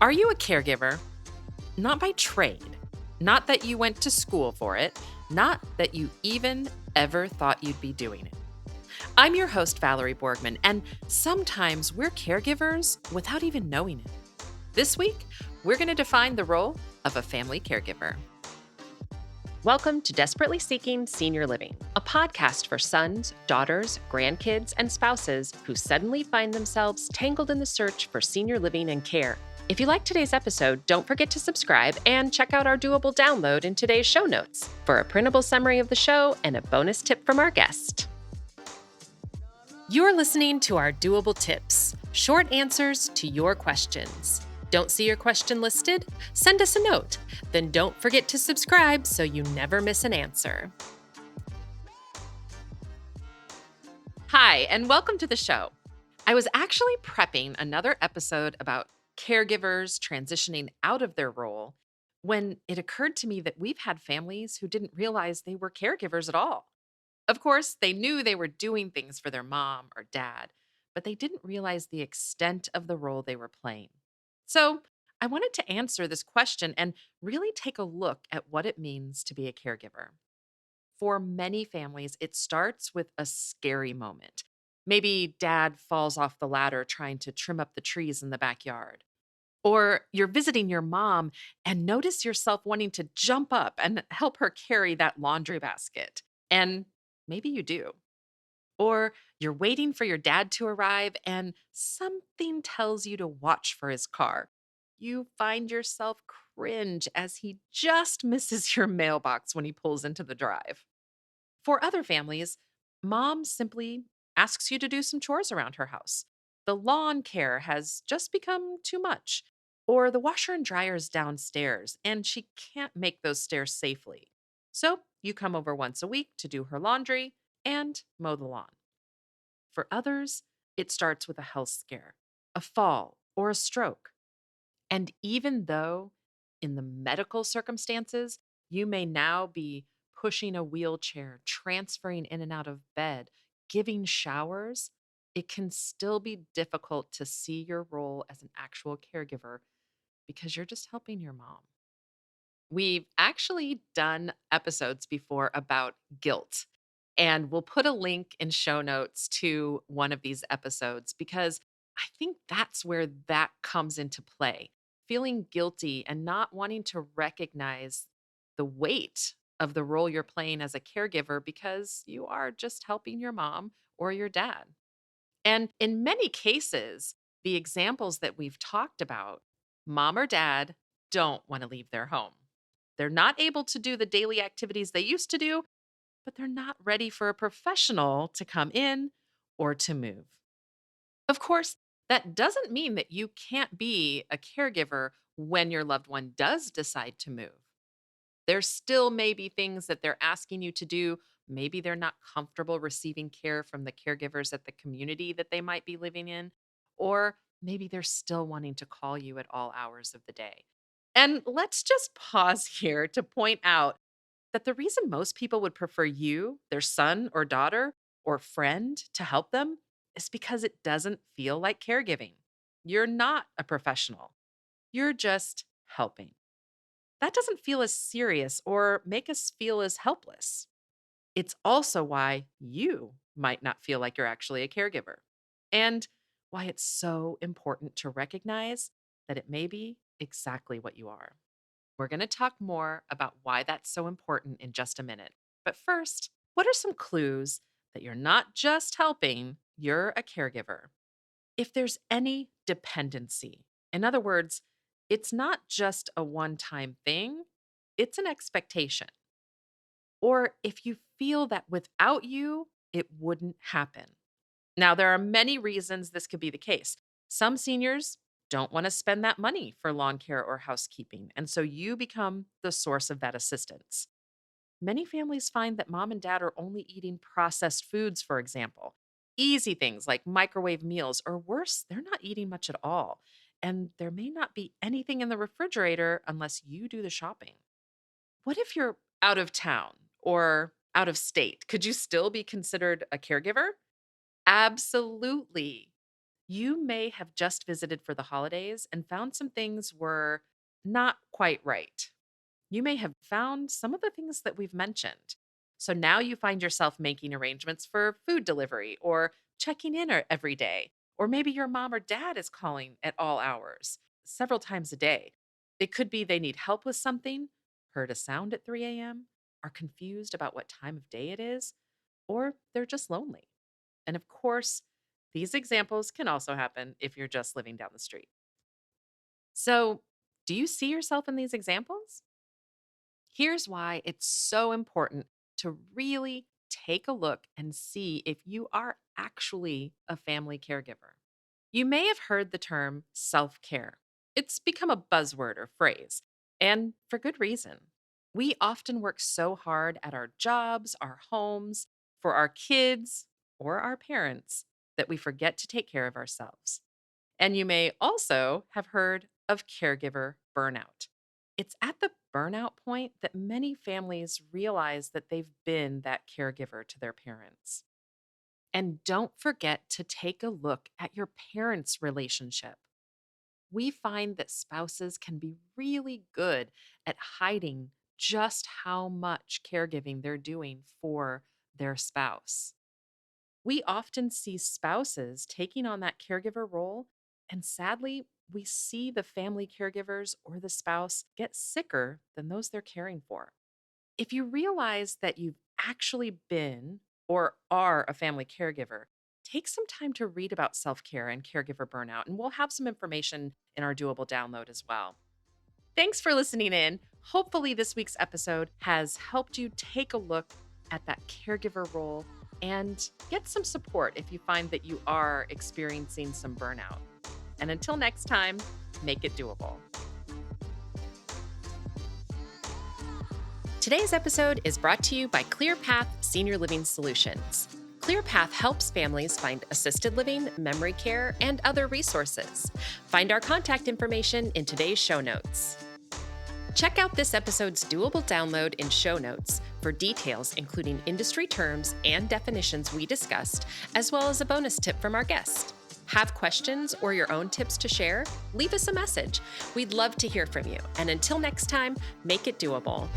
Are you a caregiver? Not by trade, not that you went to school for it, not that you even ever thought you'd be doing it. I'm your host, Valerie Borgman, and sometimes we're caregivers without even knowing it. This week, we're going to define the role of a family caregiver. Welcome to Desperately Seeking Senior Living, a podcast for sons, daughters, grandkids, and spouses who suddenly find themselves tangled in the search for senior living and care. If you like today's episode, don't forget to subscribe and check out our doable download in today's show notes for a printable summary of the show and a bonus tip from our guest. You're listening to our doable tips, short answers to your questions. Don't see your question listed? Send us a note. Then don't forget to subscribe so you never miss an answer. Hi, and welcome to the show. I was actually prepping another episode about caregivers transitioning out of their role when it occurred to me that we've had families who didn't realize they were caregivers at all. Of course, they knew they were doing things for their mom or dad, but they didn't realize the extent of the role they were playing. So, I wanted to answer this question and really take a look at what it means to be a caregiver. For many families, it starts with a scary moment. Maybe dad falls off the ladder trying to trim up the trees in the backyard. Or you're visiting your mom and notice yourself wanting to jump up and help her carry that laundry basket. And maybe you do. Or you're waiting for your dad to arrive and something tells you to watch for his car. You find yourself cringe as he just misses your mailbox when he pulls into the drive. For other families, mom simply asks you to do some chores around her house. The lawn care has just become too much. Or the washer and dryer is downstairs and she can't make those stairs safely. So you come over once a week to do her laundry and mow the lawn. For others, it starts with a health scare, a fall, or a stroke. And even though in the medical circumstances, you may now be pushing a wheelchair, transferring in and out of bed, giving showers, it can still be difficult to see your role as an actual caregiver because you're just helping your mom. We've actually done episodes before about guilt, and we'll put a link in show notes to one of these episodes because I think that's where that comes into play. Feeling guilty and not wanting to recognize the weight of the role you're playing as a caregiver because you are just helping your mom or your dad. And in many cases, the examples that we've talked about, mom or dad don't want to leave their home. They're not able to do the daily activities they used to do, but they're not ready for a professional to come in or to move. Of course, that doesn't mean that you can't be a caregiver when your loved one does decide to move. There still may be things that they're asking you to do. Maybe they're not comfortable receiving care from the caregivers at the community that they might be living in, or maybe they're still wanting to call you at all hours of the day. And let's just pause here to point out that the reason most people would prefer you, their son or daughter or friend, to help them is because it doesn't feel like caregiving. You're not a professional, you're just helping. That doesn't feel as serious or make us feel as helpless. It's also why you might not feel like you're actually a caregiver, and why it's so important to recognize that it may be exactly what you are. We're going to talk more about why that's so important in just a minute. But first, what are some clues that you're not just helping, you're a caregiver? If there's any dependency, in other words, it's not just a one time thing, it's an expectation. Or if you feel that without you, it wouldn't happen. Now, there are many reasons this could be the case. Some seniors don't want to spend that money for lawn care or housekeeping, and so you become the source of that assistance. Many families find that mom and dad are only eating processed foods, for example, easy things like microwave meals, or worse, they're not eating much at all. And there may not be anything in the refrigerator unless you do the shopping. What if you're out of town or out of state? Could you still be considered a caregiver? Absolutely. You may have just visited for the holidays and found some things were not quite right. You may have found some of the things that we've mentioned. So now you find yourself making arrangements for food delivery or checking in every day. Or maybe your mom or dad is calling at all hours, several times a day. It could be they need help with something, heard a sound at 3 a.m., are confused about what time of day it is, or they're just lonely. And of course, these examples can also happen if you're just living down the street. So, do you see yourself in these examples? Here's why it's so important to really take a look and see if you are actually a family caregiver. You may have heard the term self care. It's become a buzzword or phrase, and for good reason. We often work so hard at our jobs, our homes, for our kids, or our parents that we forget to take care of ourselves. And you may also have heard of caregiver burnout. It's at the burnout point that many families realize that they've been that caregiver to their parents. And don't forget to take a look at your parents' relationship. We find that spouses can be really good at hiding just how much caregiving they're doing for their spouse. We often see spouses taking on that caregiver role, and sadly, we see the family caregivers or the spouse get sicker than those they're caring for. If you realize that you've actually been or are a family caregiver, take some time to read about self care and caregiver burnout, and we'll have some information in our doable download as well. Thanks for listening in. Hopefully, this week's episode has helped you take a look at that caregiver role and get some support if you find that you are experiencing some burnout. And until next time, make it doable. Today's episode is brought to you by ClearPath Senior Living Solutions. ClearPath helps families find assisted living, memory care, and other resources. Find our contact information in today's show notes. Check out this episode's doable download in show notes for details, including industry terms and definitions we discussed, as well as a bonus tip from our guest. Have questions or your own tips to share? Leave us a message. We'd love to hear from you. And until next time, make it doable.